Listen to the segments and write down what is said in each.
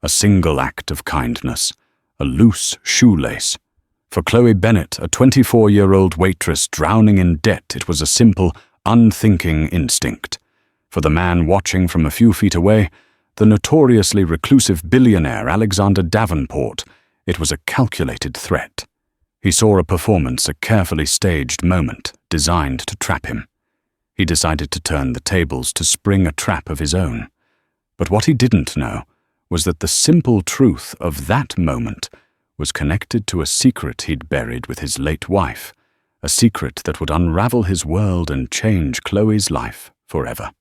A single act of kindness, a loose shoelace. For Chloe Bennet, a 24-year-old waitress drowning in debt, it was a simple, unthinking instinct. For the man watching from a few feet away, the notoriously reclusive billionaire Alexander Davenport, it was a calculated threat. He saw a performance, a carefully staged moment, designed to trap him. He decided to turn the tables to spring a trap of his own. But what he didn't know was that the simple truth of that moment was connected to a secret he'd buried with his late wife, a secret that would unravel his world and change Chloe's life forever.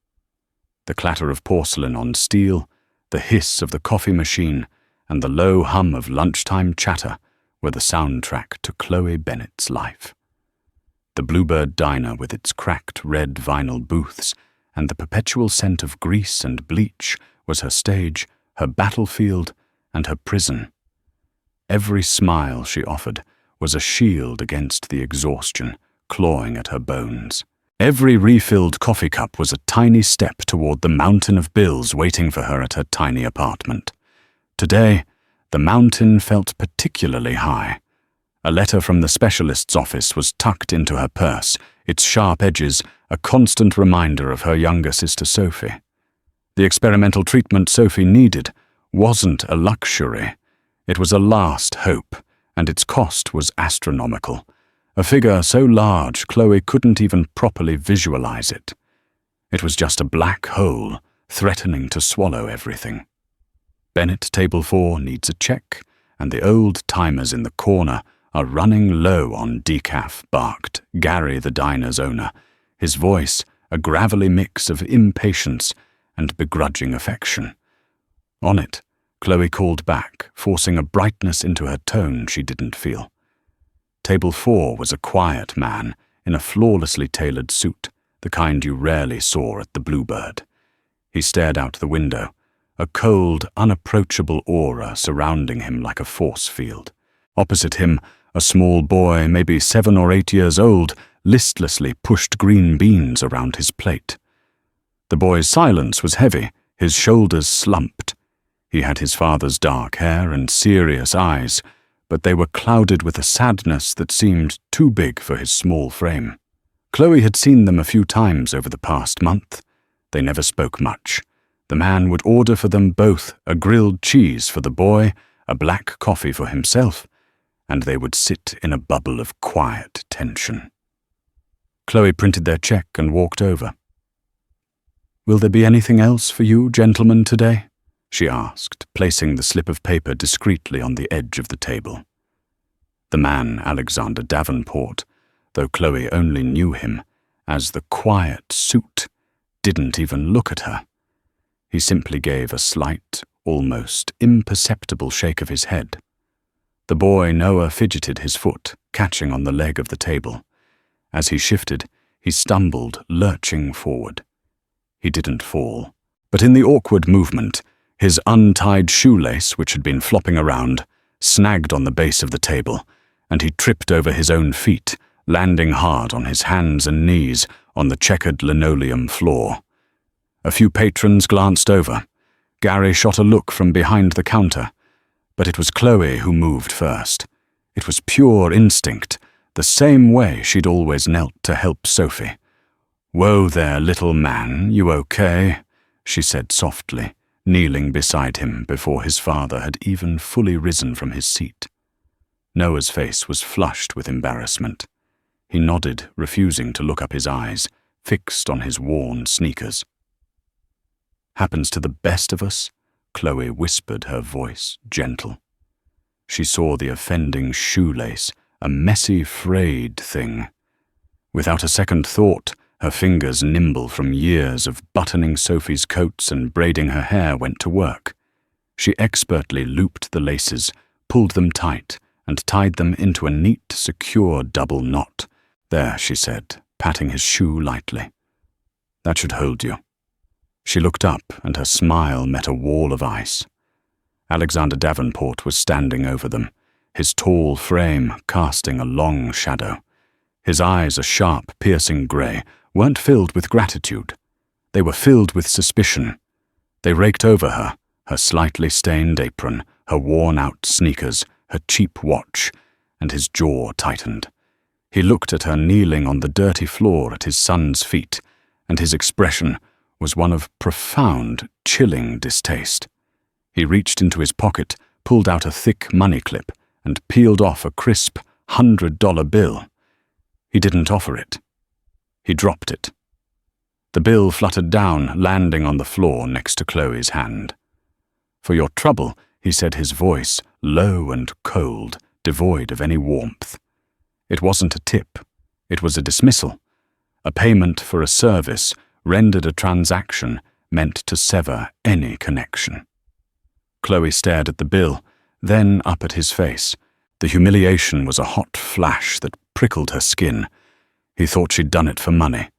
The clatter of porcelain on steel, the hiss of the coffee machine, and the low hum of lunchtime chatter were the soundtrack to Chloe Bennet's life. The Bluebird Diner with its cracked red vinyl booths and the perpetual scent of grease and bleach was her stage, her battlefield, and her prison. Every smile she offered was a shield against the exhaustion clawing at her bones. Every refilled coffee cup was a tiny step toward the mountain of bills waiting for her at her tiny apartment. Today, the mountain felt particularly high. A letter from the specialist's office was tucked into her purse, its sharp edges a constant reminder of her younger sister Sophie. The experimental treatment Sophie needed wasn't a luxury. It was a last hope, and its cost was astronomical. A figure so large Chloe couldn't even properly visualize it. It was just a black hole, threatening to swallow everything. Bennet Table 4 needs a check, and the old timers in the corner are running low on decaf, barked Gary, the diner's owner, his voice a gravelly mix of impatience and begrudging affection. On it, Chloe called back, forcing a brightness into her tone she didn't feel. Table 4 was a quiet man in a flawlessly tailored suit, the kind you rarely saw at the Bluebird. He stared out the window, a cold, unapproachable aura surrounding him like a force field. Opposite him, a small boy, maybe 7 or 8 years old, listlessly pushed green beans around his plate. The boy's silence was heavy, his shoulders slumped. He had his father's dark hair and serious eyes, but they were clouded with a sadness that seemed too big for his small frame. Chloe had seen them a few times over the past month. They never spoke much. The man would order for them both a grilled cheese for the boy, a black coffee for himself, and they would sit in a bubble of quiet tension. Chloe printed their check and walked over. "Will there be anything else for you, gentlemen, today?" she asked, placing the slip of paper discreetly on the edge of the table. The man, Alexander Davenport, though Chloe only knew him as the quiet suit, didn't even look at her. He simply gave a slight, almost imperceptible shake of his head. The boy Noah fidgeted his foot, catching on the leg of the table. As he shifted, he stumbled, lurching forward. He didn't fall, but in the awkward movement, his untied shoelace, which had been flopping around, snagged on the base of the table, and he tripped over his own feet, landing hard on his hands and knees on the checkered linoleum floor. A few patrons glanced over. Gary shot a look from behind the counter, but it was Chloe who moved first. It was pure instinct, the same way she'd always knelt to help Sophie. "Whoa there, little man, you okay?" she said softly, kneeling beside him before his father had even fully risen from his seat. Noah's face was flushed with embarrassment. He nodded, refusing to look up, his eyes fixed on his worn sneakers. "Happens to the best of us," Chloe whispered, her voice gentle. She saw the offending shoelace, a messy, frayed thing. Without a second thought, her fingers nimble from years of buttoning Sophie's coats and braiding her hair, went to work. She expertly looped the laces, pulled them tight, and tied them into a neat, secure double knot. "There," she said, patting his shoe lightly. "That should hold you." She looked up, and her smile met a wall of ice. Alexander Davenport was standing over them, his tall frame casting a long shadow. His eyes, a sharp, piercing grey, weren't filled with gratitude. They were filled with suspicion. They raked over her, her slightly stained apron, her worn-out sneakers, her cheap watch, and his jaw tightened. He looked at her kneeling on the dirty floor at his son's feet, and his expression was one of profound, chilling distaste. He reached into his pocket, pulled out a thick money clip, and peeled off a crisp $100 bill. He didn't offer it. He dropped it. The bill fluttered down, landing on the floor next to Chloe's hand. "For your trouble," he said, his voice low and cold, devoid of any warmth. It wasn't a tip. It was a dismissal. A payment for a service rendered a transaction meant to sever any connection. Chloe stared at the bill, then up at his face. The humiliation was a hot flash that prickled her skin. He thought she'd done it for money.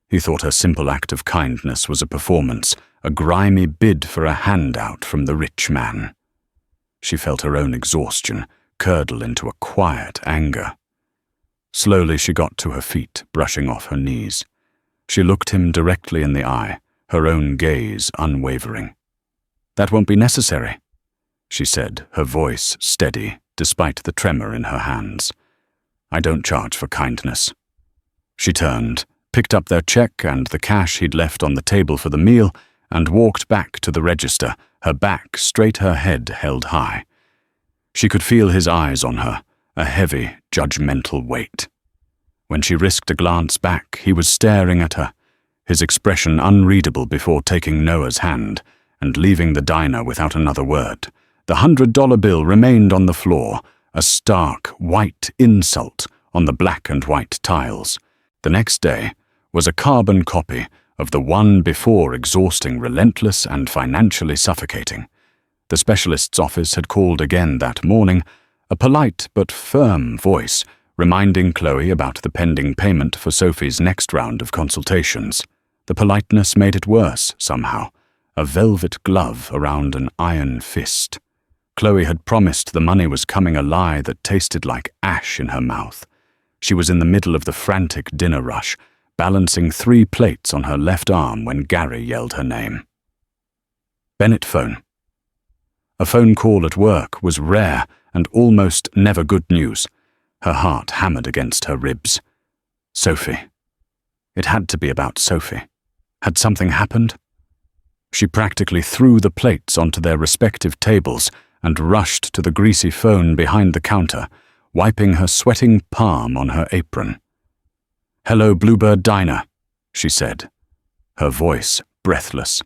He thought her simple act of kindness was a performance, a grimy bid for a handout from the rich man. She felt her own exhaustion curdle into a quiet anger. Slowly she got to her feet, brushing off her knees. She looked him directly in the eye, her own gaze unwavering. "That won't be necessary," she said, her voice steady despite the tremor in her hands. "I don't charge for kindness." She turned, picked up their check and the cash he'd left on the table for the meal, and walked back to the register, her back straight, her head held high. She could feel his eyes on her, a heavy, judgmental weight. When she risked a glance back, he was staring at her, his expression unreadable before taking Noah's hand and leaving the diner without another word. The $100 bill remained on the floor, a stark, white insult on the black and white tiles. The next day was a carbon copy of the one before, exhausting, relentless, and financially suffocating. The specialist's office had called again that morning, a polite but firm voice reminding Chloe about the pending payment for Sophie's next round of consultations. The politeness made it worse, somehow, a velvet glove around an iron fist. Chloe had promised the money was coming, a lie that tasted like ash in her mouth. She was in the middle of the frantic dinner rush, balancing 3 plates on her left arm when Gary yelled her name. Bennett phone. A phone call at work was rare and almost never good news. Her heart hammered against her ribs. Sophie. It had to be about Sophie. Had something happened? She practically threw the plates onto their respective tables and rushed to the greasy phone behind the counter, wiping her sweating palm on her apron. "Hello, Bluebird Diner," she said, her voice breathless.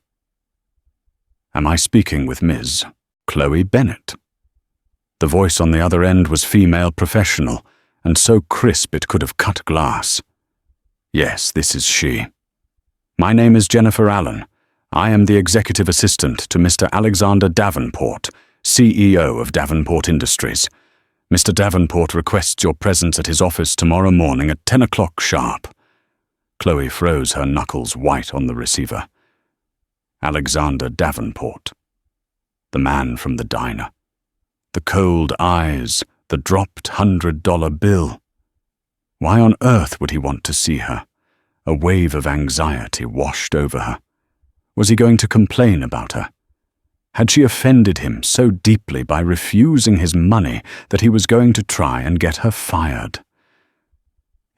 "Am I speaking with Ms. Chloe Bennett?" The voice on the other end was female professional, and so crisp it could have cut glass. "Yes, this is she. My name is Jennifer Allen. I am the executive assistant to Mr. Alexander Davenport, CEO of Davenport Industries. Mr. Davenport requests your presence at his office tomorrow morning at 10 o'clock sharp." Chloe froze, her knuckles white on the receiver. Alexander Davenport. The man from the diner. The cold eyes, the dropped $100 bill. Why on earth would he want to see her? A wave of anxiety washed over her. Was he going to complain about her? Had she offended him so deeply by refusing his money that he was going to try and get her fired?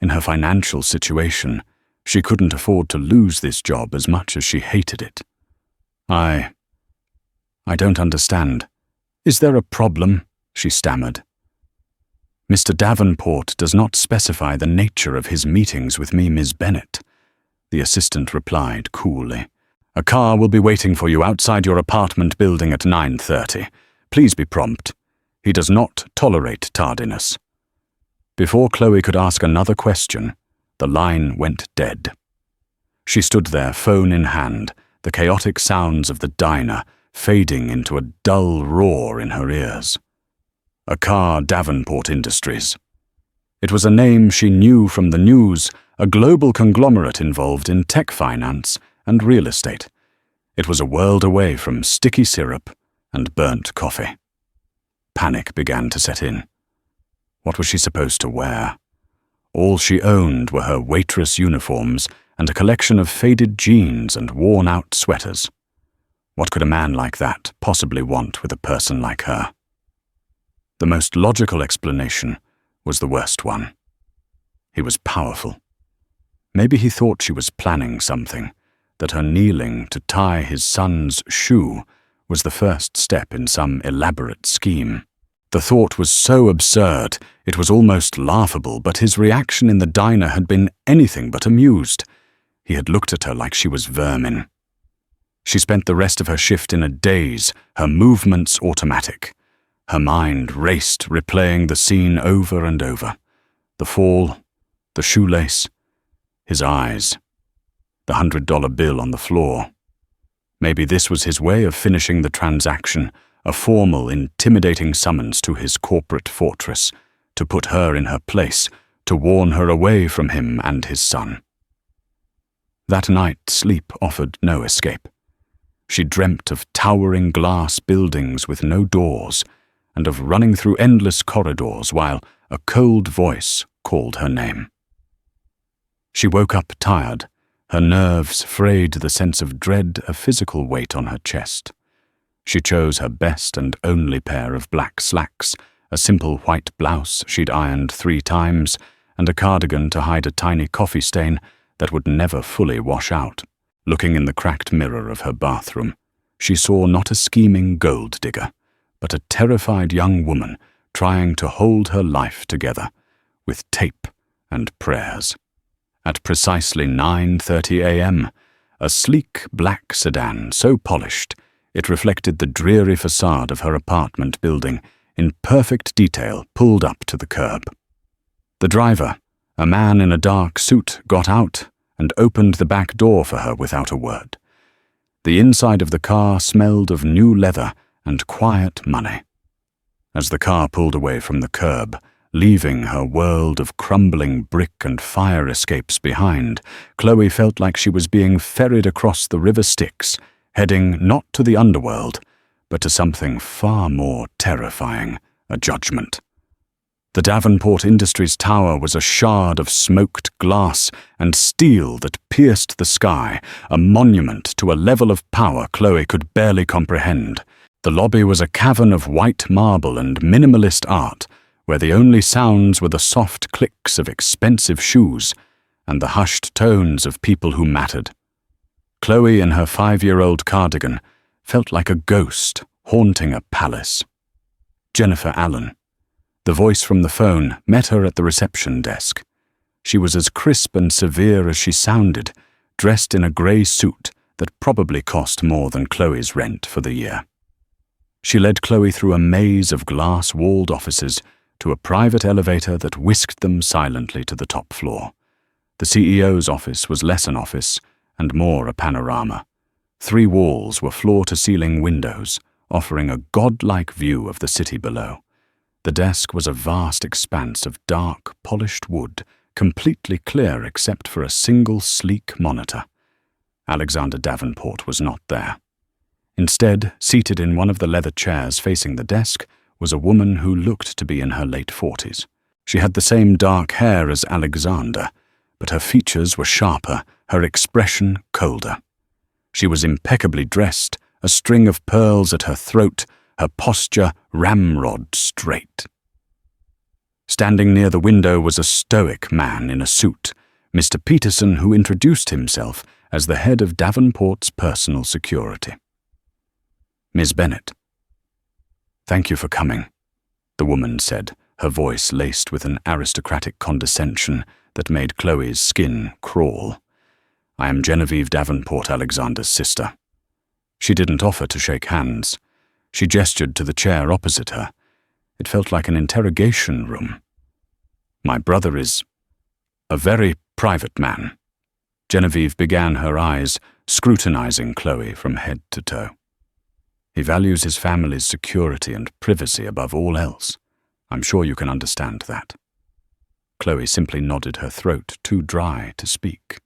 In her financial situation, she couldn't afford to lose this job as much as she hated it. I don't understand. Is there a problem?" she stammered. "Mr. Davenport does not specify the nature of his meetings with me, Ms. Bennett," the assistant replied coolly. "A car will be waiting for you outside your apartment building at 9:30. Please be prompt. He does not tolerate tardiness." Before Chloe could ask another question, the line went dead. She stood there, phone in hand, the chaotic sounds of the diner fading into a dull roar in her ears. A car, Davenport Industries. It was a name she knew from the news, a global conglomerate involved in tech finance and real estate. It was a world away from sticky syrup and burnt coffee. Panic began to set in. What was she supposed to wear? All she owned were her waitress uniforms and a collection of faded jeans and worn-out sweaters. What could a man like that possibly want with a person like her? The most logical explanation was the worst one. He was powerful. Maybe he thought she was planning something, that her kneeling to tie his son's shoe was the first step in some elaborate scheme. The thought was so absurd, it was almost laughable, but his reaction in the diner had been anything but amused. He had looked at her like she was vermin. She spent the rest of her shift in a daze, her movements automatic. Her mind raced, replaying the scene over and over. The fall, the shoelace, his eyes, the $100 bill on the floor. Maybe this was his way of finishing the transaction, a formal, intimidating summons to his corporate fortress, to put her in her place, to warn her away from him and his son. That night, sleep offered no escape. She dreamt of towering glass buildings with no doors, and of running through endless corridors while a cold voice called her name. She woke up tired, her nerves frayed, the sense of dread a physical weight on her chest. She chose her best and only pair of black slacks, a simple white blouse she'd ironed 3 times, and a cardigan to hide a tiny coffee stain that would never fully wash out. Looking in the cracked mirror of her bathroom, she saw not a scheming gold digger, but a terrified young woman trying to hold her life together with tape and prayers. At precisely 9:30 a.m., a sleek black sedan so polished it reflected the dreary facade of her apartment building in perfect detail, pulled up to the curb. The driver, a man in a dark suit, got out and opened the back door for her without a word. The inside of the car smelled of new leather and quiet money. As the car pulled away from the curb, leaving her world of crumbling brick and fire escapes behind, Chloe felt like she was being ferried across the River Styx, heading not to the underworld, but to something far more terrifying, a judgment. The Davenport Industries Tower was a shard of smoked glass and steel that pierced the sky, a monument to a level of power Chloe could barely comprehend. The lobby was a cavern of white marble and minimalist art, where the only sounds were the soft clicks of expensive shoes and the hushed tones of people who mattered. Chloe, in her 5-year-old cardigan, felt like a ghost haunting a palace. Jennifer Allen, the voice from the phone, met her at the reception desk. She was as crisp and severe as she sounded, dressed in a grey suit that probably cost more than Chloe's rent for the year. She led Chloe through a maze of glass-walled offices to a private elevator that whisked them silently to the top floor. The CEO's office was less an office and more a panorama. 3 walls were floor-to-ceiling windows, offering a godlike view of the city below. The desk was a vast expanse of dark, polished wood, completely clear except for a single sleek monitor. Alexander Davenport was not there. Instead, seated in one of the leather chairs facing the desk, was a woman who looked to be in her late 40s. She had the same dark hair as Alexander, but her features were sharper, her expression colder. She was impeccably dressed, a string of pearls at her throat, her posture ramrod straight. Standing near the window was a stoic man in a suit, Mr. Peterson, who introduced himself as the head of Davenport's personal security. "Miss Bennett." "Thank you for coming," the woman said, her voice laced with an aristocratic condescension that made Chloe's skin crawl. "I am Genevieve Davenport, Alexander's sister." She didn't offer to shake hands. She gestured to the chair opposite her. It felt like an interrogation room. "My brother is a very private man." Genevieve began, her eyes scrutinizing Chloe from head to toe. "He values his family's security and privacy above all else. I'm sure you can understand that." Chloe simply nodded, her throat too dry to speak.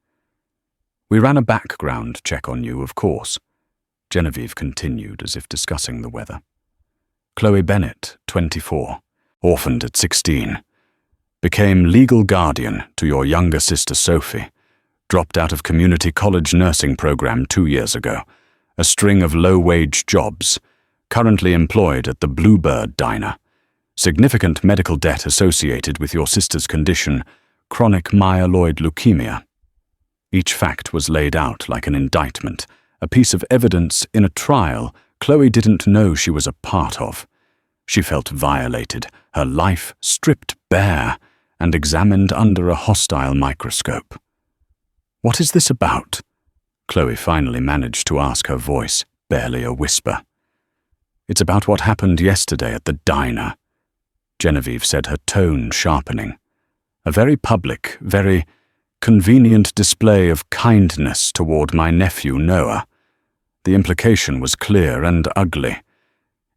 "We ran a background check on you, of course," Genevieve continued as if discussing the weather. "Chloe Bennett, 24, orphaned at 16, became legal guardian to your younger sister Sophie, dropped out of community college nursing program 2 years ago, a string of low-wage jobs, currently employed at the Bluebird Diner, significant medical debt associated with your sister's condition, chronic myeloid leukemia. Each fact was laid out like an indictment, a piece of evidence in a trial Chloe didn't know she was a part of. She felt violated, her life stripped bare and examined under a hostile microscope. "What is this about?" Chloe finally managed to ask, her voice barely a whisper. "It's about what happened yesterday at the diner," Genevieve said, her tone sharpening. "A very public, very convenient display of kindness toward my nephew Noah. The implication was clear and ugly.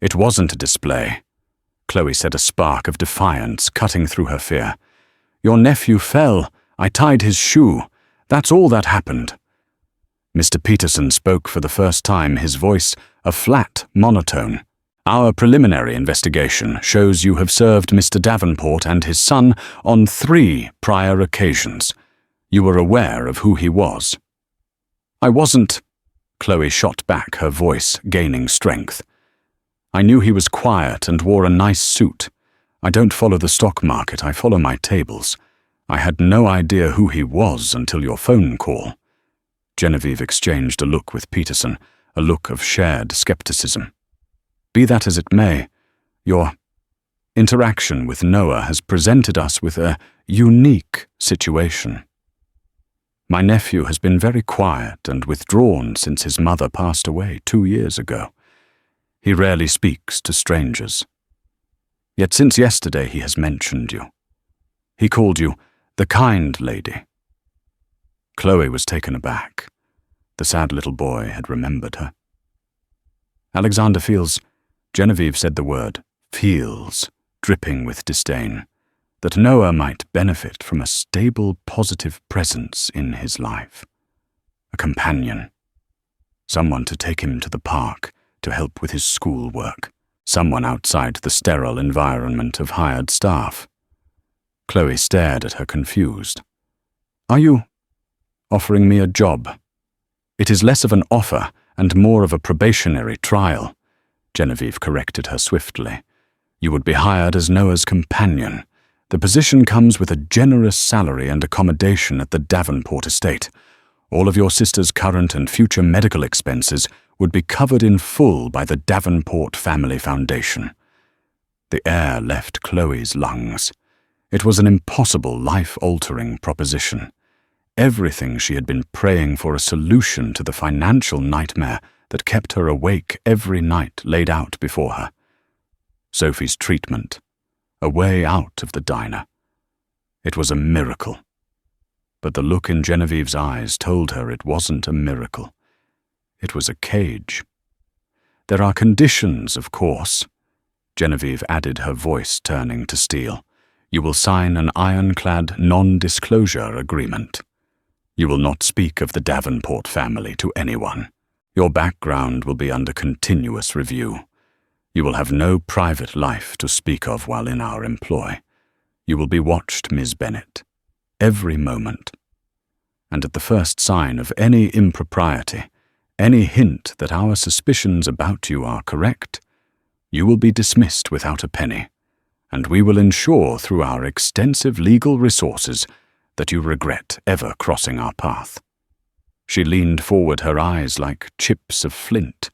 It wasn't a display," Chloe said, a spark of defiance cutting through her fear. "Your nephew fell. I tied his shoe. That's all that happened." Mr. Peterson spoke for the first time, his voice a flat monotone. "Our preliminary investigation shows you have served Mr. Davenport and his son on 3 prior occasions. You were aware of who he was." "I wasn't," Chloe shot back, her voice gaining strength. "I knew he was quiet and wore a nice suit. I don't follow the stock market, I follow my tables. I had no idea who he was until your phone call." Genevieve exchanged a look with Peterson, a look of shared skepticism. "Be that as it may, your interaction with Noah has presented us with a unique situation. My nephew has been very quiet and withdrawn since his mother passed away 2 years ago. He rarely speaks to strangers. Yet since yesterday he has mentioned you. He called you the kind lady." Chloe was taken aback. The sad little boy had remembered her. "Alexander feels," Genevieve said the word, "feels," dripping with disdain, "that Noah might benefit from a stable, positive presence in his life. A companion. Someone to take him to the park, to help with his schoolwork. Someone outside the sterile environment of hired staff." Chloe stared at her confused. "Are you offering me a job?" "It is less of an offer and more of a probationary trial," Genevieve corrected her swiftly. "You would be hired as Noah's companion. The position comes with a generous salary and accommodation at the Davenport estate. All of your sister's current and future medical expenses would be covered in full by the Davenport Family Foundation." The air left Chloe's lungs. It was an impossible, life-altering proposition. Everything she had been praying for a solution to the financial nightmare that kept her awake every night laid out before her. Sophie's treatment, a way out of the diner. It was a miracle. But the look in Genevieve's eyes told her it wasn't a miracle. It was a cage. "There are conditions, of course," Genevieve added, her voice turning to steel. "You will sign an ironclad non-disclosure agreement. You will not speak of the Davenport family to anyone. Your background will be under continuous review. You will have no private life to speak of while in our employ. You will be watched, Ms. Bennett, every moment. And at the first sign of any impropriety, any hint that our suspicions about you are correct, you will be dismissed without a penny, and we will ensure through our extensive legal resources that you regret ever crossing our path." She leaned forward, her eyes like chips of flint.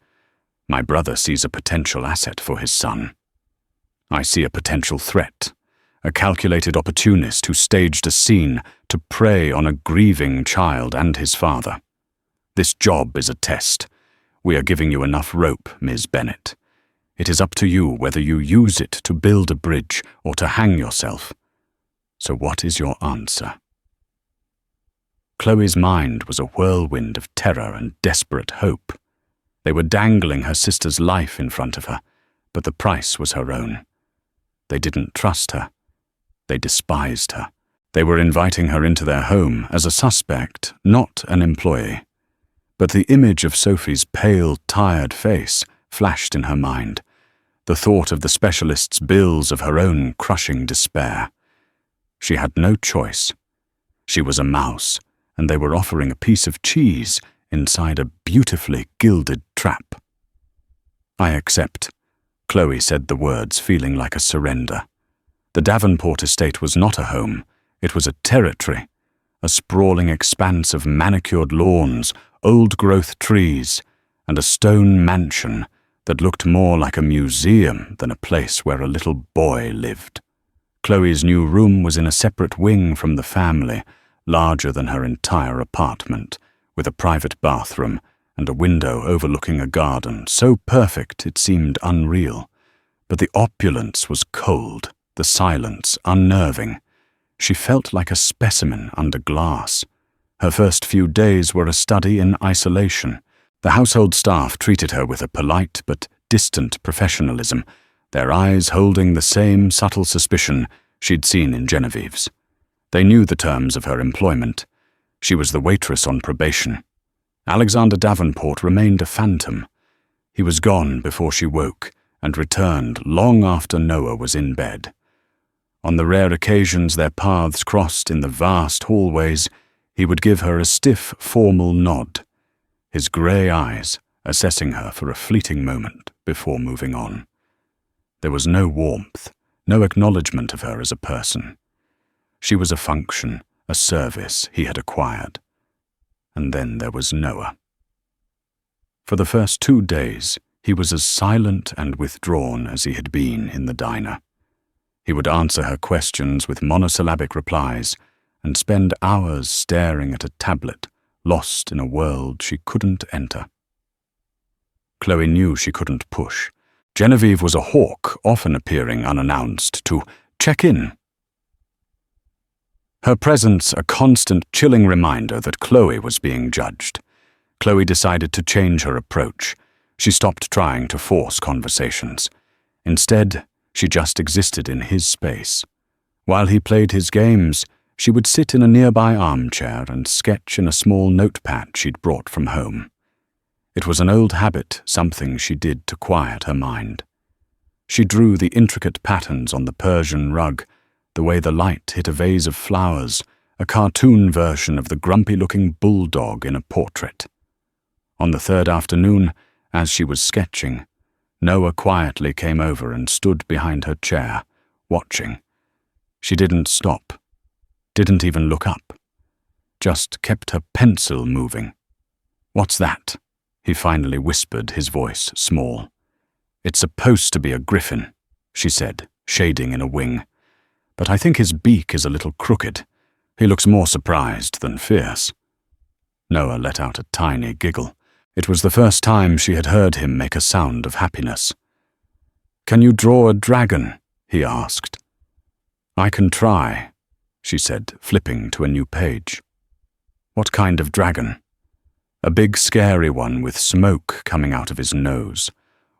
"My brother sees a potential asset for his son. I see a potential threat, a calculated opportunist who staged a scene to prey on a grieving child and his father. This job is a test. We are giving you enough rope, Ms. Bennett. It is up to you whether you use it to build a bridge or to hang yourself. So what is your answer?" Chloe's mind was a whirlwind of terror and desperate hope. They were dangling her sister's life in front of her, but the price was her own. They didn't trust her. They despised her. They were inviting her into their home as a suspect, not an employee. But the image of Sophie's pale, tired face flashed in her mind, the thought of the specialist's bills of her own crushing despair. She had no choice. She was a mouse, and they were offering a piece of cheese inside a beautifully gilded trap. "I accept," Chloe said the words, feeling like a surrender. The Davenport estate was not a home, it was a territory, a sprawling expanse of manicured lawns, old-growth trees, and a stone mansion that looked more like a museum than a place where a little boy lived. Chloe's new room was in a separate wing from the family, larger than her entire apartment, with a private bathroom and a window overlooking a garden so perfect it seemed unreal. But the opulence was cold, the silence unnerving. She felt like a specimen under glass. Her first few days were a study in isolation. The household staff treated her with a polite but distant professionalism, their eyes holding the same subtle suspicion she'd seen in Genevieve's. They knew the terms of her employment. She was the waitress on probation. Alexander Davenport remained a phantom. He was gone before she woke and returned long after Noah was in bed. On the rare occasions their paths crossed in the vast hallways, he would give her a stiff, formal nod, his grey eyes assessing her for a fleeting moment before moving on. There was no warmth, no acknowledgement of her as a person. She was a function, a service he had acquired. And then there was Noah. For the first 2 days, he was as silent and withdrawn as he had been in the diner. He would answer her questions with monosyllabic replies and spend hours staring at a tablet, lost in a world she couldn't enter. Chloe knew she couldn't push. Genevieve was a hawk, often appearing unannounced to check in. Her presence a constant chilling reminder that Chloe was being judged. Chloe decided to change her approach. She stopped trying to force conversations. Instead, she just existed in his space. While he played his games, she would sit in a nearby armchair and sketch in a small notepad she'd brought from home. It was an old habit, something she did to quiet her mind. She drew the intricate patterns on the Persian rug, the way the light hit a vase of flowers, a cartoon version of the grumpy-looking bulldog in a portrait. On the third afternoon, as she was sketching, Noah quietly came over and stood behind her chair, watching. She didn't stop, didn't even look up, just kept her pencil moving. "What's that?" he finally whispered, his voice small. "It's supposed to be a griffin," she said, shading in a wing. "But I think his beak is a little crooked. He looks more surprised than fierce." Noah let out a tiny giggle. It was the first time she had heard him make a sound of happiness. "Can you draw a dragon?" he asked. "I can try," she said, flipping to a new page. "What kind of dragon? A big scary one with smoke coming out of his nose,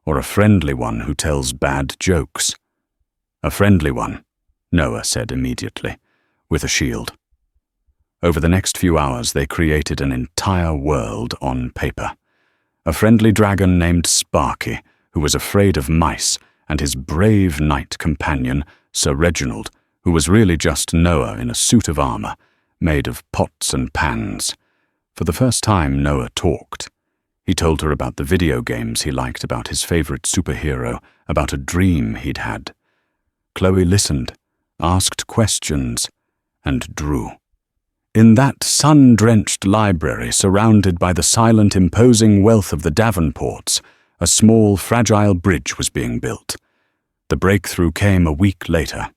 or a friendly one who tells bad jokes?" "A friendly one," Noah said immediately, "with a shield." Over the next few hours they created an entire world on paper. A friendly dragon named Sparky, who was afraid of mice, and his brave knight companion, Sir Reginald, who was really just Noah in a suit of armor, made of pots and pans. For the first time, Noah talked. He told her about the video games he liked, about his favorite superhero, about a dream he'd had. Chloe listened, asked questions, and drew. In that sun-drenched library, surrounded by the silent, imposing wealth of the Davenports, a small, fragile bridge was being built. The breakthrough came a week later.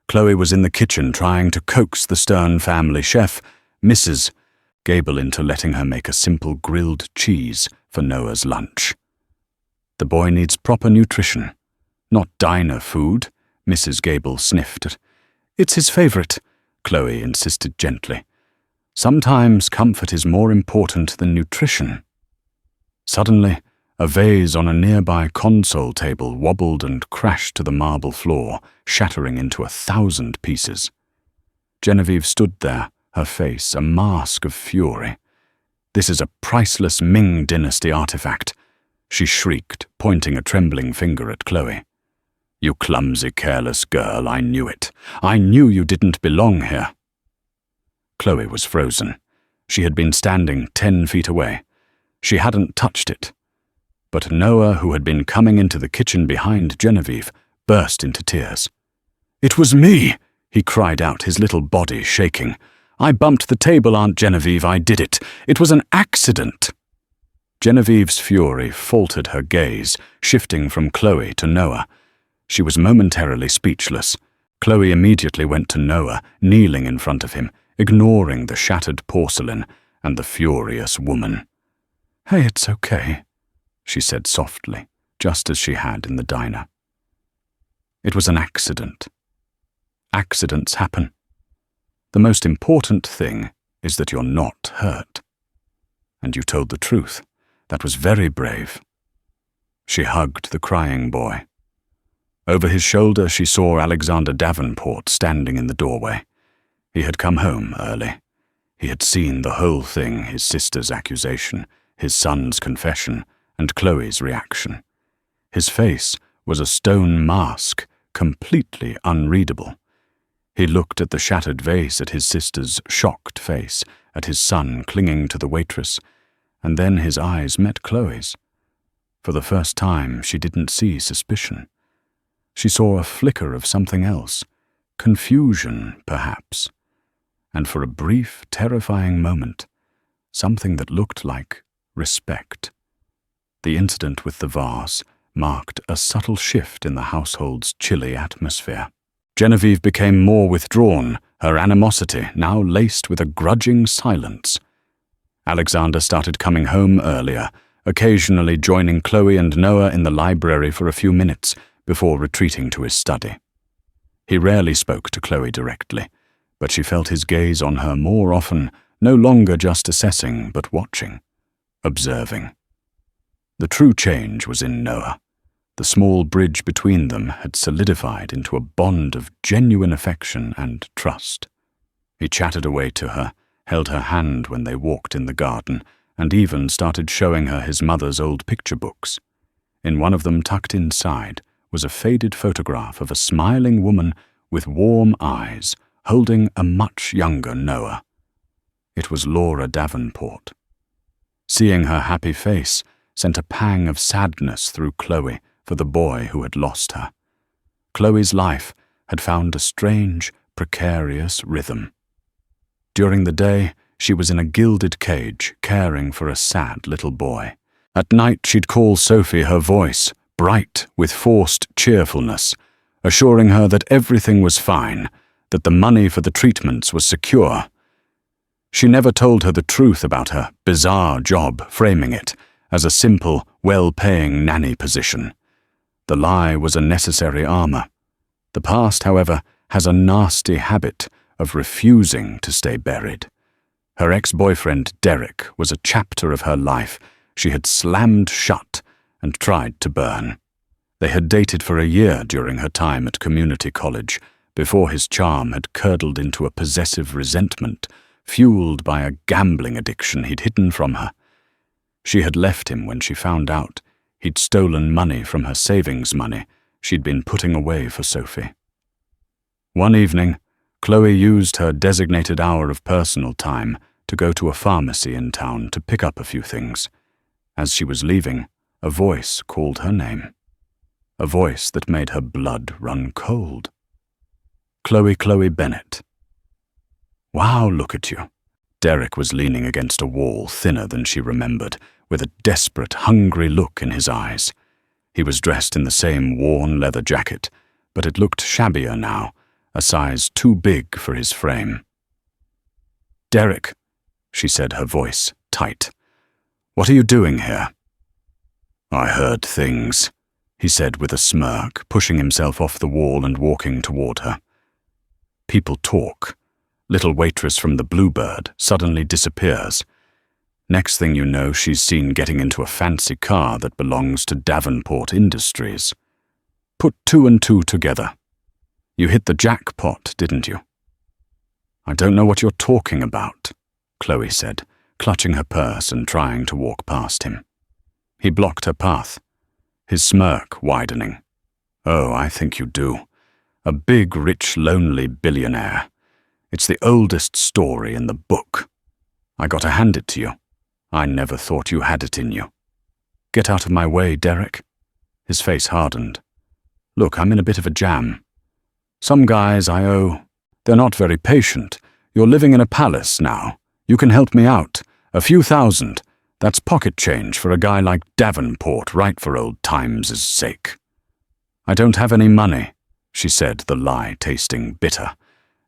Chloe was in the kitchen trying to coax the Stern family chef, Mrs. Gable, into letting her make a simple grilled cheese for Noah's lunch. "The boy needs proper nutrition, not diner food," Mrs. Gable sniffed. "It's his favorite," Chloe insisted gently. "Sometimes comfort is more important than nutrition." Suddenly, a vase on a nearby console table wobbled and crashed to the marble floor, shattering into 1,000 pieces. Genevieve stood there, her face a mask of fury. "This is a priceless Ming Dynasty artifact," she shrieked, pointing a trembling finger at Chloe. "You clumsy, careless girl, I knew it. I knew you didn't belong here." Chloe was frozen. She had been standing 10 feet away. She hadn't touched it. But Noah, who had been coming into the kitchen behind Genevieve, burst into tears. "It was me!" he cried out, his little body shaking. "I bumped the table, Aunt Genevieve. I did it. It was an accident." Genevieve's fury faltered her gaze, shifting from Chloe to Noah. She was momentarily speechless. Chloe immediately went to Noah, kneeling in front of him, ignoring the shattered porcelain and the furious woman. "Hey, it's okay," she said softly, just as she had in the diner. It was an accident. Accidents happen. The most important thing is that you're not hurt. And you told the truth. That was very brave. She hugged the crying boy. Over his shoulder she saw Alexander Davenport standing in the doorway. He had come home early. He had seen the whole thing, his sister's accusation, his son's confession, and Chloe's reaction. His face was a stone mask, completely unreadable. He looked at the shattered vase, at his sister's shocked face, at his son clinging to the waitress, and then his eyes met Chloe's. For the first time, she didn't see suspicion. She saw a flicker of something else, confusion, perhaps, and for a brief, terrifying moment, something that looked like respect. The incident with the vase marked a subtle shift in the household's chilly atmosphere. Genevieve became more withdrawn, her animosity now laced with a grudging silence. Alexander started coming home earlier, occasionally joining Chloe and Noah in the library for a few minutes before retreating to his study. He rarely spoke to Chloe directly, but she felt his gaze on her more often, no longer just assessing, but watching, observing. The true change was in Noah. The small bridge between them had solidified into a bond of genuine affection and trust. He chatted away to her, held her hand when they walked in the garden, and even started showing her his mother's old picture books. In one of them, tucked inside, was a faded photograph of a smiling woman with warm eyes, holding a much younger Noah. It was Laura Davenport. Seeing her happy face sent a pang of sadness through Chloe for the boy who had lost her. Chloe's life had found a strange, precarious rhythm. During the day, she was in a gilded cage, caring for a sad little boy. At night, she'd call Sophie, her voice bright with forced cheerfulness, assuring her that everything was fine, that the money for the treatments was secure. She never told her the truth about her bizarre job, framing it as a simple, well-paying nanny position. The lie was a necessary armor. The past, however, has a nasty habit of refusing to stay buried. Her ex-boyfriend, Derek, was a chapter of her life she had slammed shut and tried to burn. They had dated for a year during her time at community college, before his charm had curdled into a possessive resentment, fueled by a gambling addiction he'd hidden from her. She had left him when she found out he'd stolen money from her savings money she'd been putting away for Sophie. One evening, Chloe used her designated hour of personal time to go to a pharmacy in town to pick up a few things. As she was leaving, a voice called her name. A voice that made her blood run cold. Chloe Bennett. "Wow, look at you." Derek was leaning against a wall thinner than she remembered, with a desperate, hungry look in his eyes. He was dressed in the same worn leather jacket, but it looked shabbier now, a size too big for his frame. "Derek," she said, her voice tight. "What are you doing here?" "I heard things," he said with a smirk, pushing himself off the wall and walking toward her. People talk. Little Waitress from the Bluebird suddenly disappears. Next thing you know, she's seen getting into a fancy car that belongs to Davenport Industries. Put two and two together. You hit the jackpot, didn't you? "I don't know what you're talking about," Chloe said, clutching her purse and trying to walk past him. He blocked her path, his smirk widening. "Oh, I think you do. A big, rich, lonely billionaire. It's the oldest story in the book." I gotta hand it to you. I never thought you had it in you. Get out of my way, Derek. His face hardened. Look, I'm in a bit of a jam. Some guys I owe, they're not very patient. You're living in a palace now. You can help me out. A few thousand. That's pocket change for a guy like Davenport, right for old times' sake. I don't have any money, she said, the lie tasting bitter.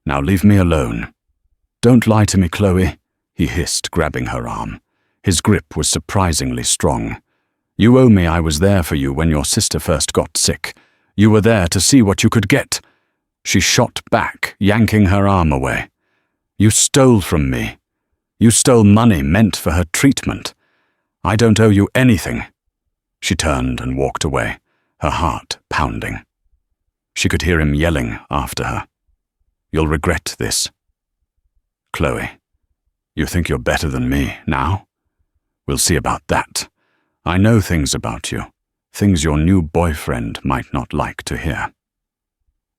Now leave me alone. Don't lie to me, Chloe, he hissed, grabbing her arm. His grip was surprisingly strong. You owe me I was there for you when your sister first got sick. You were there to see what you could get. She shot back, yanking her arm away. You stole from me. You stole money meant for her treatment. I don't owe you anything. She turned and walked away, her heart pounding. She could hear him yelling after her. You'll regret this. Chloe, you think you're better than me now? We'll see about that. I know things about you, things your new boyfriend might not like to hear.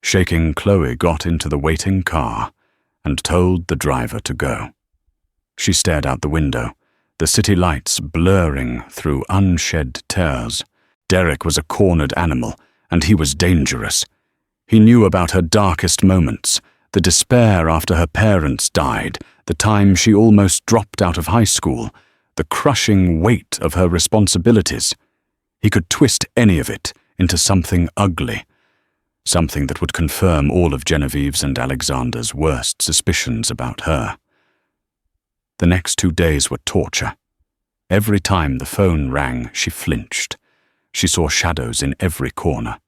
Shaking, Chloe got into the waiting car and told the driver to go. She stared out the window, the city lights blurring through unshed tears. Derek was a cornered animal, and he was dangerous. He knew about her darkest moments, the despair after her parents died, the time she almost dropped out of high school, the crushing weight of her responsibilities. He could twist any of it into something ugly, something that would confirm all of Genevieve's and Alexander's worst suspicions about her. The next 2 days were torture. Every time the phone rang, she flinched. She saw shadows in every corner.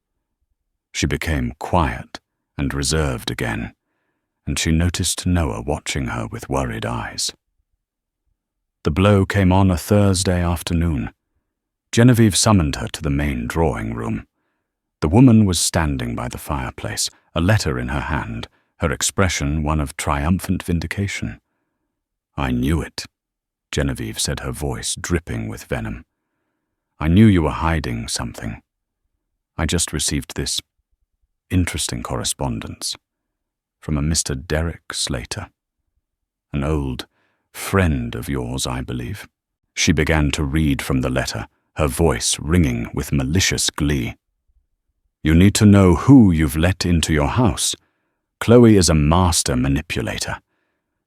She became quiet and reserved again, and she noticed Noah watching her with worried eyes. The blow came on a Thursday afternoon. Genevieve summoned her to the main drawing room. The woman was standing by the fireplace, a letter in her hand, her expression one of triumphant vindication. I knew it, Genevieve said, her voice dripping with venom. I knew you were hiding something. I just received this interesting correspondence from a Mr. Derek Slater, an old friend of yours, I believe. She began to read from the letter, her voice ringing with malicious glee. You need to know who you've let into your house. Chloe is a master manipulator.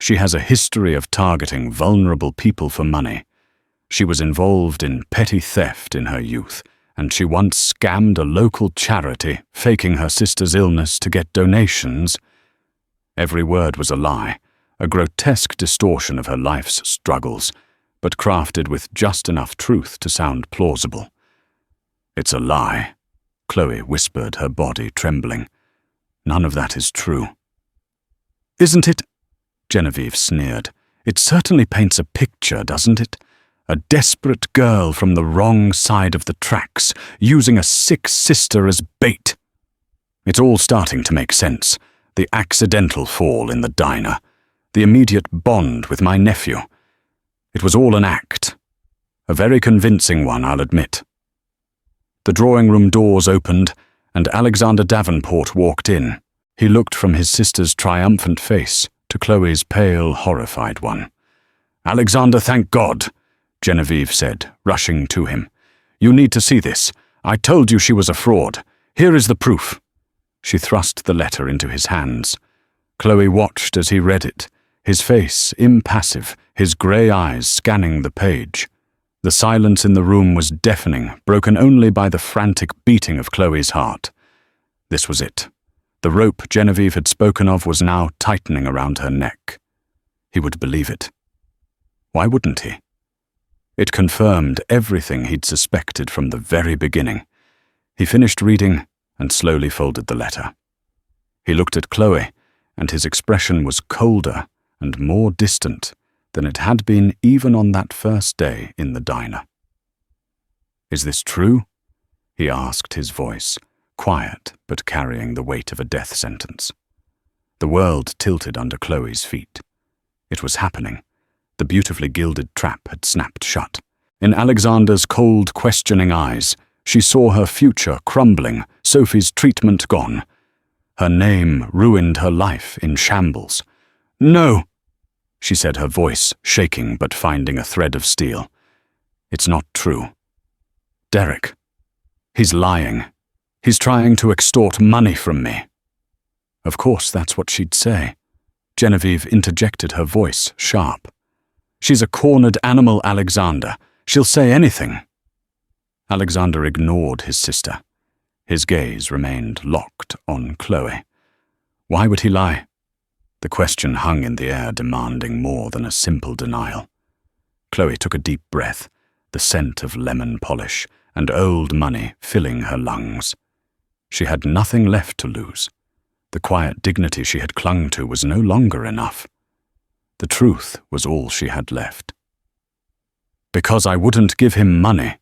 She has a history of targeting vulnerable people for money. She was involved in petty theft in her youth, and she once scammed a local charity, faking her sister's illness to get donations. Every word was a lie, a grotesque distortion of her life's struggles, but crafted with just enough truth to sound plausible. It's a lie, Chloe whispered, her body trembling. None of that is true. Isn't it? Genevieve sneered. It certainly paints a picture, doesn't it? A desperate girl from the wrong side of the tracks, using a sick sister as bait. It's all starting to make sense. The accidental fall in the diner, the immediate bond with my nephew. It was all an act. A very convincing one, I'll admit. The drawing room doors opened, and Alexander Davenport walked in. He looked from his sister's triumphant face to Chloe's pale, horrified one. Alexander, thank God, Genevieve said, rushing to him. You need to see this. I told you she was a fraud. Here is the proof. She thrust the letter into his hands. Chloe watched as he read it, his face impassive, his grey eyes scanning the page. The silence in the room was deafening, broken only by the frantic beating of Chloe's heart. This was it. The rope Genevieve had spoken of was now tightening around her neck. He would believe it. Why wouldn't he? It confirmed everything he'd suspected from the very beginning. He finished reading and slowly folded the letter. He looked at Chloe, and his expression was colder and more distant than it had been even on that first day in the diner. Is this true? He asked, his voice quiet but carrying the weight of a death sentence. The world tilted under Chloe's feet. It was happening. The beautifully gilded trap had snapped shut. In Alexander's cold, questioning eyes, she saw her future crumbling, Sophie's treatment gone. Her name ruined her life in shambles. No! she said, her voice shaking but finding a thread of steel. It's not true. Derek. He's lying. He's trying to extort money from me. Of course, that's what she'd say. Genevieve interjected, her voice sharp. She's a cornered animal, Alexander. She'll say anything. Alexander ignored his sister. His gaze remained locked on Chloe. Why would he lie? The question hung in the air, demanding more than a simple denial. Chloe took a deep breath, the scent of lemon polish and old money filling her lungs. She had nothing left to lose. The quiet dignity she had clung to was no longer enough. The truth was all she had left. Because I wouldn't give him money,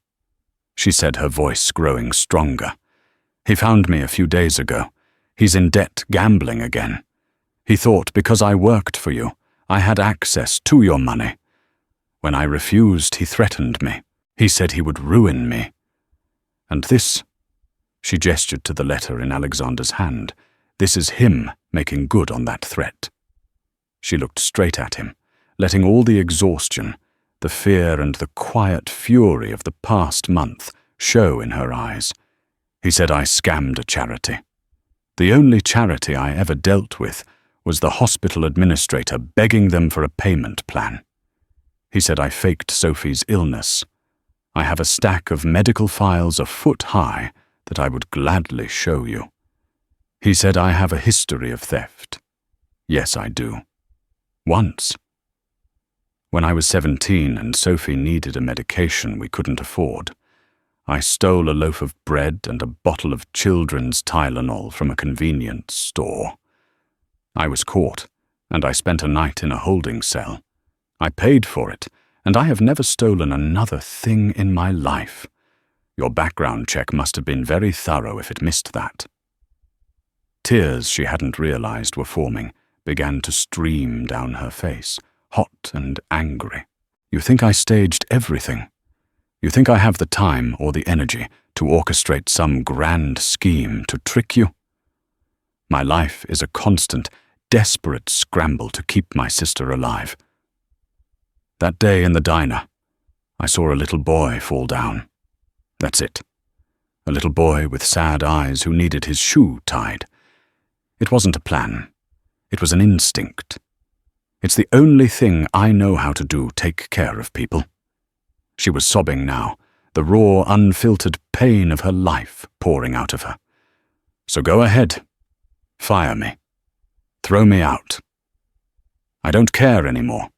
she said, her voice growing stronger. He found me a few days ago. He's in debt gambling again. He thought because I worked for you, I had access to your money. When I refused, he threatened me. He said he would ruin me. And this, she gestured to the letter in Alexander's hand, this is him making good on that threat. She looked straight at him, letting all the exhaustion, the fear and the quiet fury of the past month show in her eyes. He said I scammed a charity. The only charity I ever dealt with was the hospital administrator begging them for a payment plan. He said I faked Sophie's illness. I have a stack of medical files a foot high that I would gladly show you. He said I have a history of theft. Yes, I do. Once. When I was 17 and Sophie needed a medication we couldn't afford, I stole a loaf of bread and a bottle of children's Tylenol from a convenience store. I was caught, and I spent a night in a holding cell. I paid for it, and I have never stolen another thing in my life. Your background check must have been very thorough if it missed that. Tears she hadn't realized were forming began to stream down her face, hot and angry. You think I staged everything? You think I have the time or the energy to orchestrate some grand scheme to trick you? My life is a constant, desperate scramble to keep my sister alive. That day in the diner, I saw a little boy fall down. That's it. A little boy with sad eyes who needed his shoe tied. It wasn't a plan. It was an instinct. It's the only thing I know how to do, take care of people. She was sobbing now, the raw, unfiltered pain of her life pouring out of her. So go ahead. Fire me. Throw me out. I don't care anymore.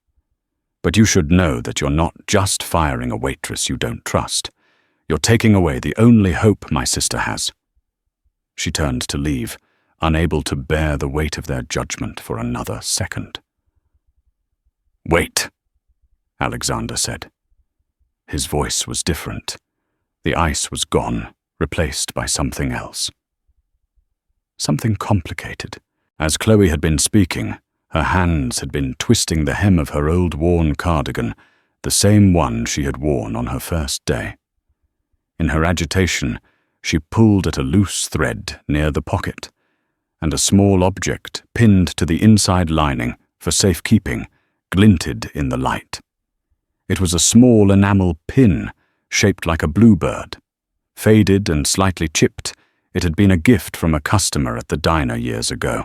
But you should know that you're not just firing a waitress you don't trust. You're taking away the only hope my sister has. She turned to leave, unable to bear the weight of their judgment for another second. Wait, Alexander said. His voice was different. The ice was gone, replaced by something else. Something complicated. As Chloe had been speaking, her hands had been twisting the hem of her old worn cardigan, the same one she had worn on her first day. In her agitation, she pulled at a loose thread near the pocket, and a small object pinned to the inside lining for safekeeping glinted in the light. It was a small enamel pin shaped like a bluebird. Faded and slightly chipped, it had been a gift from a customer at the diner years ago,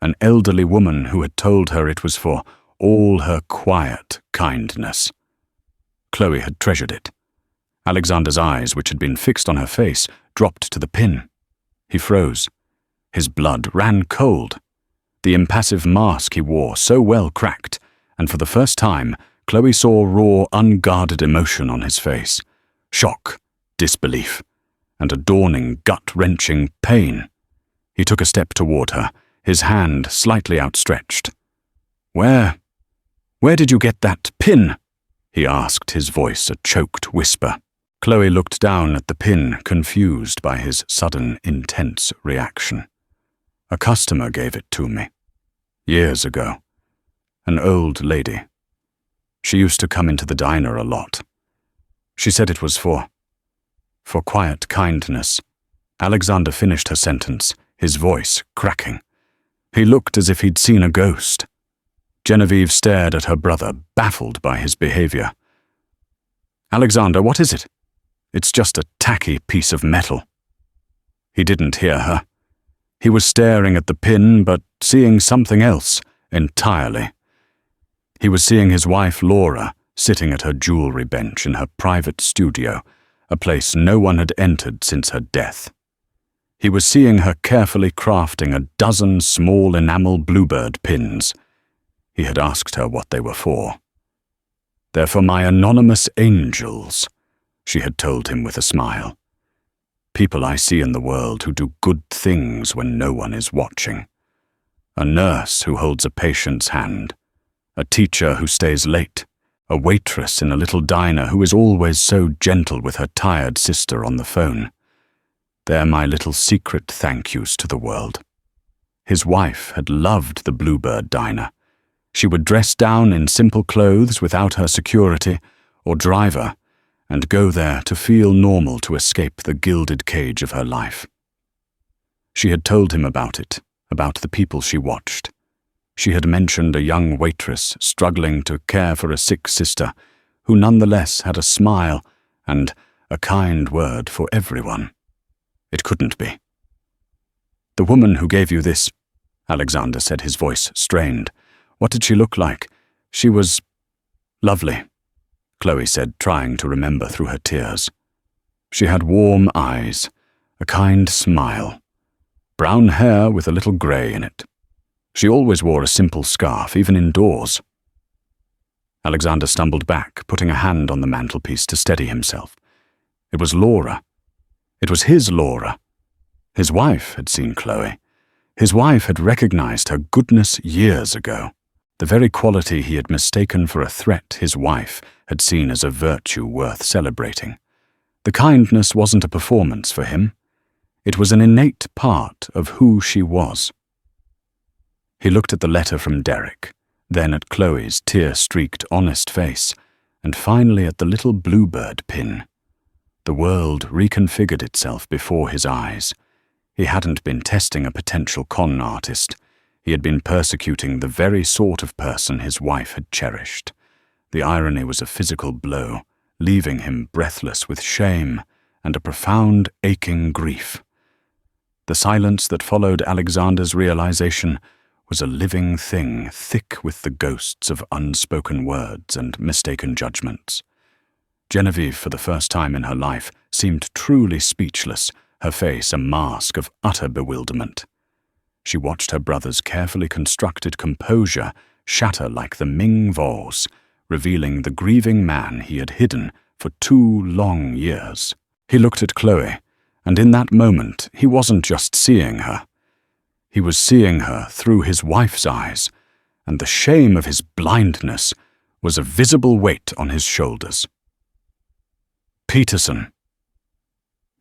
an elderly woman who had told her it was for all her quiet kindness. Chloe had treasured it. Alexander's eyes, which had been fixed on her face, dropped to the pin. He froze. His blood ran cold. The impassive mask he wore so well cracked, and for the first time, Chloe saw raw, unguarded emotion on his face. Shock, disbelief, and a dawning, gut-wrenching pain. He took a step toward her, his hand slightly outstretched. Where did you get that pin?" he asked, his voice a choked whisper. Chloe looked down at the pin, confused by his sudden, intense reaction. "A customer gave it to me. Years ago. An old lady. She used to come into the diner a lot. She said it was for quiet kindness." Alexander finished her sentence, his voice cracking. He looked as if he'd seen a ghost. Genevieve stared at her brother, baffled by his behavior. "Alexander, what is it?" "It's just a tacky piece of metal." He didn't hear her. He was staring at the pin, but seeing something else entirely. He was seeing his wife Laura sitting at her jewelry bench in her private studio, a place no one had entered since her death. He was seeing her carefully crafting a dozen small enamel bluebird pins. He had asked her what they were for. "They're for my anonymous angels," she had told him with a smile. "People I see in the world who do good things when no one is watching. A nurse who holds a patient's hand. A teacher who stays late. A waitress in a little diner who is always so gentle with her tired sister on the phone. They're my little secret thank yous to the world." His wife had loved the Bluebird Diner. She would dress down in simple clothes without her security or driver and go there to feel normal to escape the gilded cage of her life. She had told him about it, about the people she watched. She had mentioned a young waitress struggling to care for a sick sister who nonetheless had a smile and a kind word for everyone. It couldn't be. "The woman who gave you this," Alexander said, his voice strained. "What did she look like?" "She was lovely," Chloe said, trying to remember through her tears. "She had warm eyes, a kind smile, brown hair with a little grey in it. She always wore a simple scarf, even indoors." Alexander stumbled back, putting a hand on the mantelpiece to steady himself. It was Laura. It was his Laura. His wife had seen Chloe. His wife had recognized her goodness years ago. The very quality he had mistaken for a threat his wife had seen as a virtue worth celebrating. The kindness wasn't a performance for him. It was an innate part of who she was. He looked at the letter from Derek, then at Chloe's tear-streaked, honest face, and finally at the little bluebird pin. The world reconfigured itself before his eyes. He hadn't been testing a potential con artist. He had been persecuting the very sort of person his wife had cherished. The irony was a physical blow, leaving him breathless with shame and a profound, aching grief. The silence that followed Alexander's realization was a living thing, thick with the ghosts of unspoken words and mistaken judgments. Genevieve, for the first time in her life, seemed truly speechless, her face a mask of utter bewilderment. She watched her brother's carefully constructed composure shatter like the Ming vase, revealing the grieving man he had hidden for 2 long years. He looked at Chloe, and in that moment he wasn't just seeing her. He was seeing her through his wife's eyes, and the shame of his blindness was a visible weight on his shoulders. "Peterson,"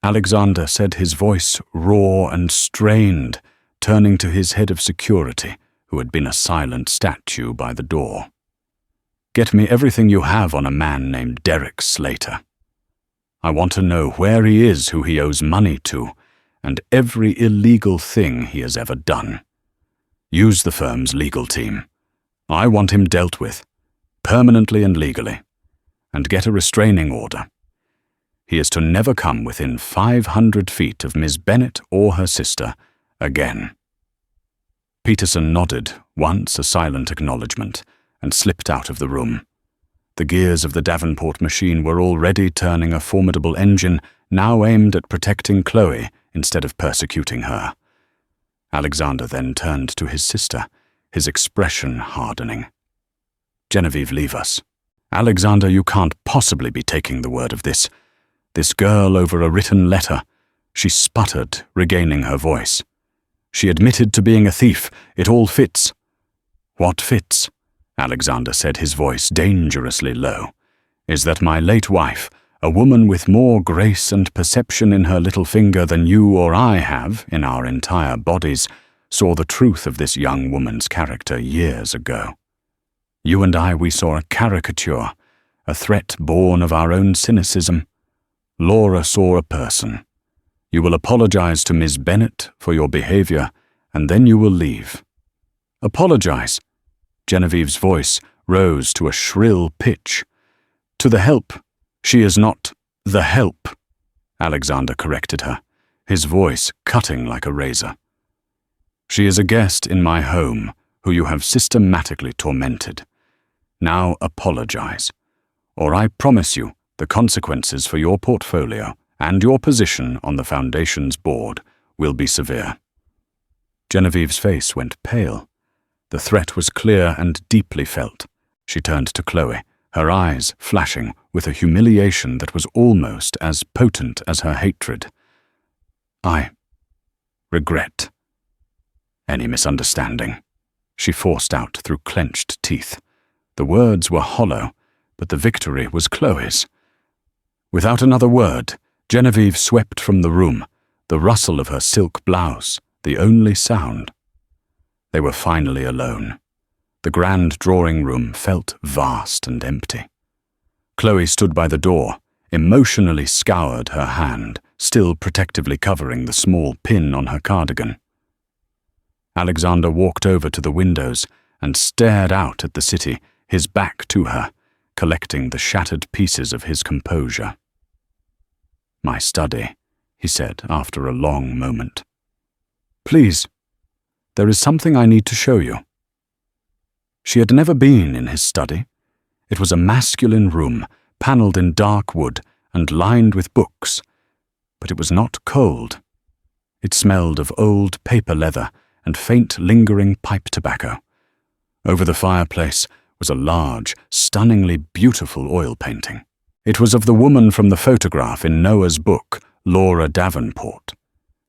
Alexander said, his voice raw and strained, turning to his head of security, who had been a silent statue by the door. "Get me everything you have on a man named Derek Slater. I want to know where he is, who he owes money to, and every illegal thing he has ever done. Use the firm's legal team. I want him dealt with, permanently and legally, and get a restraining order. He is to never come within 500 feet of Miss Bennett or her sister again." Peterson nodded, once a silent acknowledgement, and slipped out of the room. The gears of the Davenport machine were already turning a formidable engine, now aimed at protecting Chloe instead of persecuting her. Alexander then turned to his sister, his expression hardening. "Genevieve, leave us. Alexander, you can't possibly be taking the word of this. This girl over a written letter." She sputtered, regaining her voice. "She admitted to being a thief. It all fits." "What fits?" Alexander said, his voice dangerously low. "Is that my late wife, a woman with more grace and perception in her little finger than you or I have in our entire bodies, saw the truth of this young woman's character years ago. You and I, we saw a caricature, a threat born of our own cynicism. Laura saw a person. You will apologize to Miss Bennett for your behavior, and then you will leave." "Apologize?" Genevieve's voice rose to a shrill pitch. "To the help. She is not the help," Alexander corrected her, his voice cutting like a razor. "She is a guest in my home who you have systematically tormented. Now apologize, or I promise you the consequences for your portfolio and your position on the Foundation's board will be severe." Genevieve's face went pale. The threat was clear and deeply felt. She turned to Chloe, her eyes flashing with a humiliation that was almost as potent as her hatred. "I regret any misunderstanding," she forced out through clenched teeth. The words were hollow, but the victory was Chloe's. Without another word, Genevieve swept from the room, the rustle of her silk blouse the only sound. They were finally alone. The grand drawing room felt vast and empty. Chloe stood by the door, emotionally scoured her hand, still protectively covering the small pin on her cardigan. Alexander walked over to the windows and stared out at the city, his back to her, collecting the shattered pieces of his composure. "My study," he said after a long moment. "Please, there is something I need to show you." She had never been in his study. It was a masculine room, panelled in dark wood and lined with books, but it was not cold. It smelled of old paper leather and faint lingering pipe tobacco. Over the fireplace was a large, stunningly beautiful oil painting. It was of the woman from the photograph in Noah's book, Laura Davenport.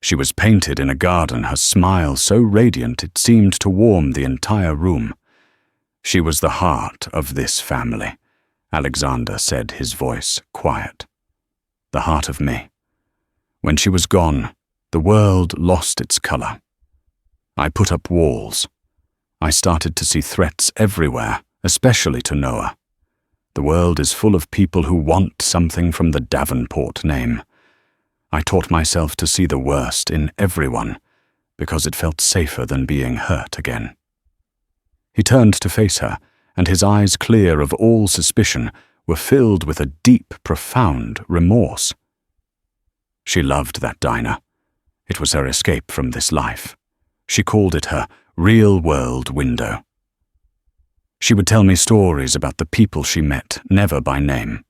She was painted in a garden, her smile so radiant it seemed to warm the entire room. She was the heart of this family, Alexander said, his voice quiet. The heart of me. When she was gone, the world lost its color. I put up walls. I started to see threats everywhere, especially to Noah. The world is full of people who want something from the Davenport name. I taught myself to see the worst in everyone, because it felt safer than being hurt again. He turned to face her, and his eyes, clear of all suspicion, were filled with a deep, profound remorse. She loved that diner. It was her escape from this life. She called it her real-world window. She would tell me stories about the people she met, never by name.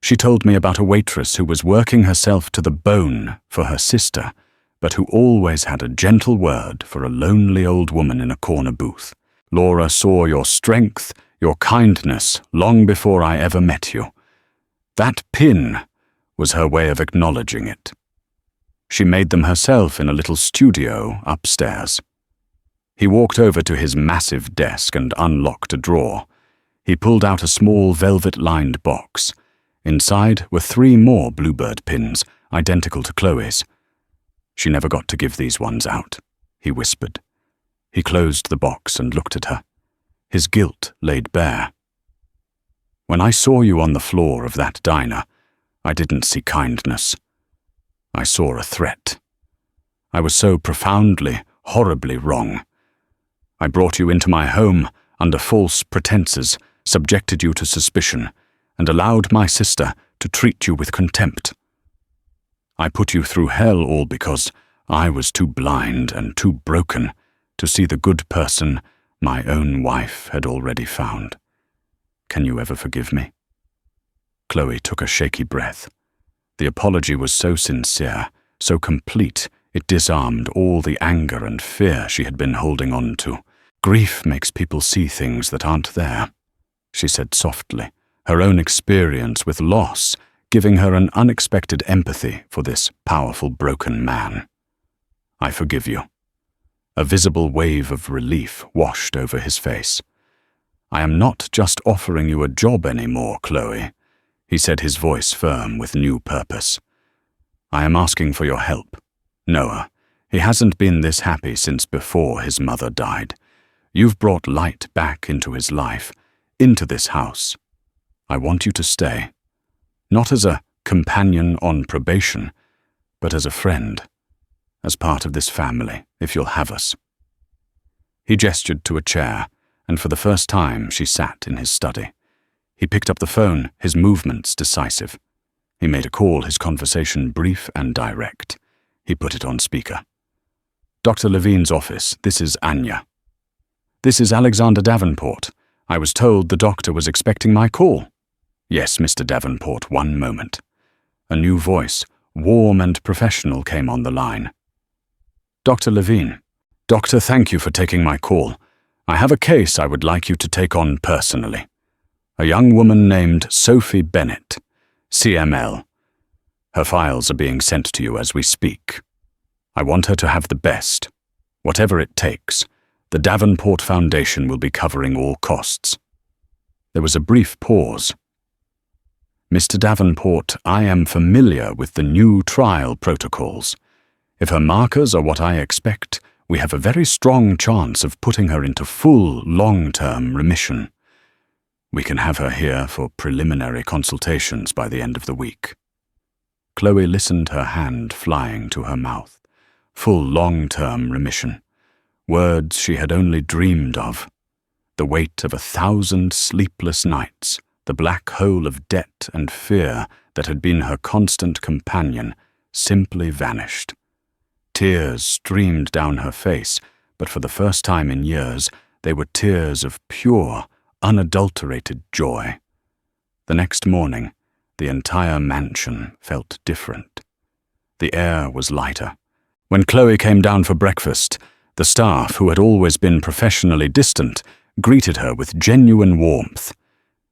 She told me about a waitress who was working herself to the bone for her sister, but who always had a gentle word for a lonely old woman in a corner booth. "Laura saw your strength, your kindness, long before I ever met you." That pin was her way of acknowledging it. She made them herself in a little studio upstairs. He walked over to his massive desk and unlocked a drawer. He pulled out a small velvet-lined box. Inside were 3 more bluebird pins, identical to Chloe's. "She never got to give these ones out," he whispered. He closed the box and looked at her. His guilt laid bare. "When I saw you on the floor of that diner, I didn't see kindness. I saw a threat. I was so profoundly, horribly wrong. I brought you into my home under false pretenses, subjected you to suspicion, and allowed my sister to treat you with contempt. I put you through hell all because I was too blind and too broken to see the good person my own wife had already found. Can you ever forgive me?" Chloe took a shaky breath. The apology was so sincere, so complete, it disarmed all the anger and fear she had been holding on to. "Grief makes people see things that aren't there," she said softly, her own experience with loss giving her an unexpected empathy for this powerful broken man. "I forgive you." A visible wave of relief washed over his face. "I am not just offering you a job anymore, Chloe," he said, his voice firm with new purpose. "I am asking for your help. Noah, he hasn't been this happy since before his mother died. You've brought light back into his life, into this house. I want you to stay. Not as a companion on probation, but as a friend, as part of this family, if you'll have us." He gestured to a chair, and for the first time she sat in his study. He picked up the phone, his movements decisive. He made a call, his conversation brief and direct. He put it on speaker. "Dr. Levine's office, this is Anya." "This is Alexander Davenport. I was told the doctor was expecting my call." "Yes, Mr. Davenport, one moment." A new voice, warm and professional, came on the line. "Dr. Levine. Doctor, thank you for taking my call. I have a case I would like you to take on personally. A young woman named Sophie Bennett, CML. Her files are being sent to you as we speak. I want her to have the best. Whatever it takes, the Davenport Foundation will be covering all costs." There was a brief pause. "Mr. Davenport, I am familiar with the new trial protocols. If her markers are what I expect, we have a very strong chance of putting her into full long-term remission. We can have her here for preliminary consultations by the end of the week." Chloe listened, her hand flying to her mouth. Full long-term remission. Words she had only dreamed of. The weight of 1,000 sleepless nights, the black hole of debt and fear that had been her constant companion, simply vanished. Tears streamed down her face, but for the first time in years, they were tears of pure, unadulterated joy. The next morning, the entire mansion felt different. The air was lighter. When Chloe came down for breakfast, the staff, who had always been professionally distant, greeted her with genuine warmth.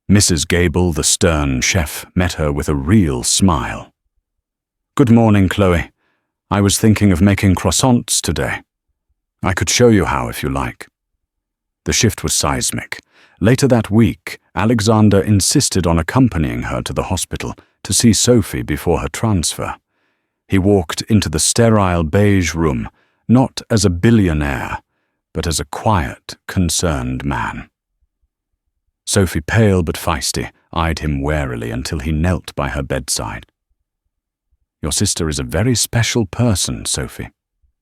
Mrs. Gable, the stern chef, met her with a real smile. "Good morning, Chloe. I was thinking of making croissants today. I could show you how if you like." The shift was seismic. Later that week, Alexander insisted on accompanying her to the hospital to see Sophie before her transfer. He walked into the sterile beige room, not as a billionaire, but as a quiet, concerned man. Sophie, pale but feisty, eyed him warily until he knelt by her bedside. "Your sister is a very special person, Sophie,"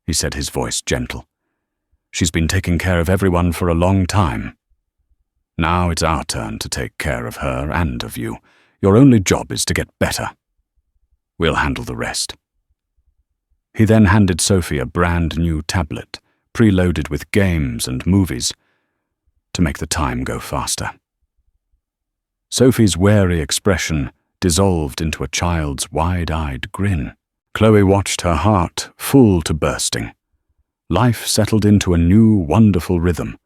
he said, his voice gentle. "She's been taking care of everyone for a long time. Now it's our turn to take care of her and of you. Your only job is to get better. We'll handle the rest." He then handed Sophie a brand new tablet, preloaded with games and movies, to make the time go faster. Sophie's wary expression dissolved into a child's wide-eyed grin. Chloe watched, her heart full to bursting. Life settled into a new, wonderful rhythm.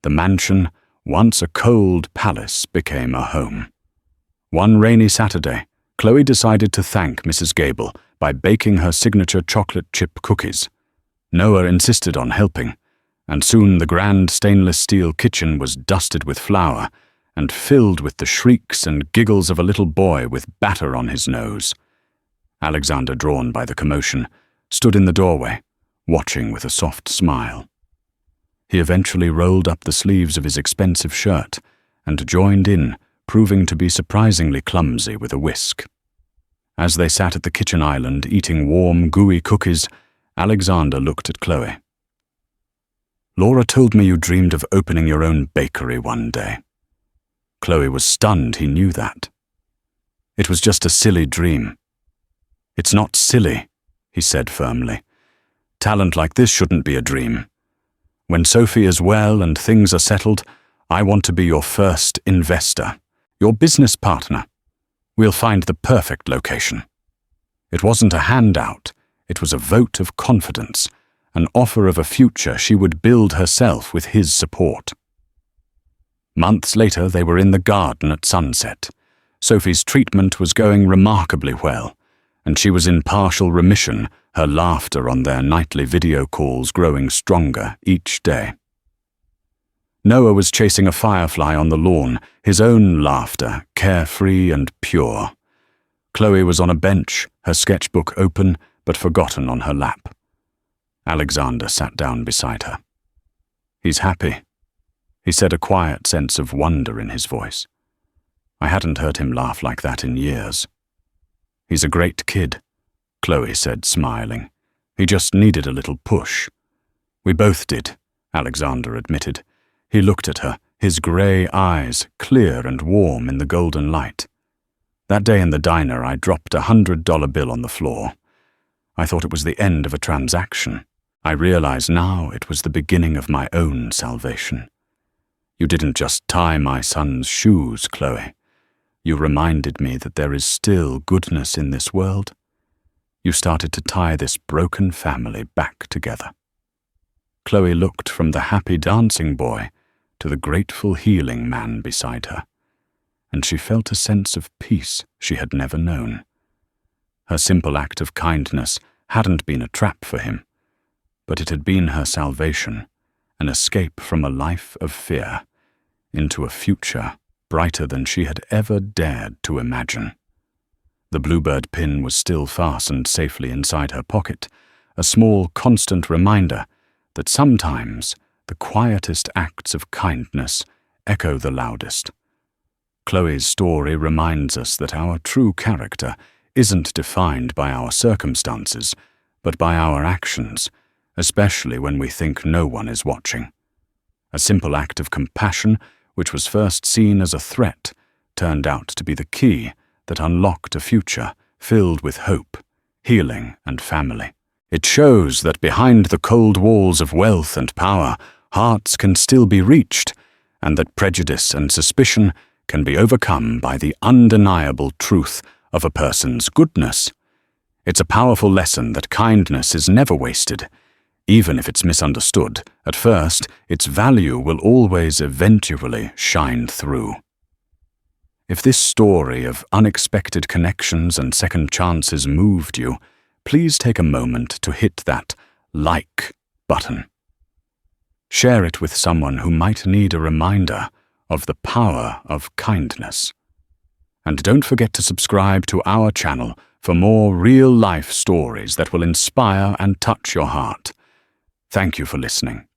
The mansion, once a cold palace, became a home. One rainy Saturday, Chloe decided to thank Mrs. Gable by baking her signature chocolate chip cookies. Noah insisted on helping, and soon the grand stainless steel kitchen was dusted with flour and filled with the shrieks and giggles of a little boy with batter on his nose. Alexander, drawn by the commotion, stood in the doorway, watching with a soft smile. He eventually rolled up the sleeves of his expensive shirt and joined in, proving to be surprisingly clumsy with a whisk. As they sat at the kitchen island eating warm, gooey cookies, Alexander looked at Chloe. "Laura told me you dreamed of opening your own bakery one day." Chloe was stunned he knew that. "It was just a silly dream." "It's not silly," he said firmly. "Talent like this shouldn't be a dream. When Sophie is well and things are settled, I want to be your first investor, your business partner. We'll find the perfect location." It wasn't a handout, it was a vote of confidence, an offer of a future she would build herself with his support. Months later, they were in the garden at sunset. Sophie's treatment was going remarkably well, and she was in partial remission, her laughter on their nightly video calls growing stronger each day. Noah was chasing a firefly on the lawn, his own laughter carefree and pure. Chloe was on a bench, her sketchbook open but forgotten on her lap. Alexander sat down beside her. "He's happy," he said, a quiet sense of wonder in his voice. I hadn't heard him laugh like that in years. "He's a great kid," Chloe said, smiling. "He just needed a little push." "We both did," Alexander admitted. He looked at her, his grey eyes clear and warm in the golden light. That day in the diner, I dropped $100 bill on the floor. I thought it was the end of a transaction. I realize now it was the beginning of my own salvation. You didn't just tie my son's shoes, Chloe. You reminded me that there is still goodness in this world. You started to tie this broken family back together. Chloe looked from the happy dancing boy to the grateful healing man beside her, and she felt a sense of peace she had never known. Her simple act of kindness hadn't been a trap for him, but it had been her salvation, an escape from a life of fear into a future brighter than she had ever dared to imagine. The bluebird pin was still fastened safely inside her pocket, a small, constant reminder that sometimes the quietest acts of kindness echo the loudest. Chloe's story reminds us that our true character isn't defined by our circumstances, but by our actions, especially when we think no one is watching. A simple act of compassion, which was first seen as a threat, turned out to be the key that unlocked a future filled with hope, healing, and family. It shows that behind the cold walls of wealth and power, hearts can still be reached, and that prejudice and suspicion can be overcome by the undeniable truth of a person's goodness. It's a powerful lesson that kindness is never wasted. Even if it's misunderstood, at first, its value will always eventually shine through. If this story of unexpected connections and second chances moved you, please take a moment to hit that like button. Share it with someone who might need a reminder of the power of kindness. And don't forget to subscribe to our channel for more real-life stories that will inspire and touch your heart. Thank you for listening.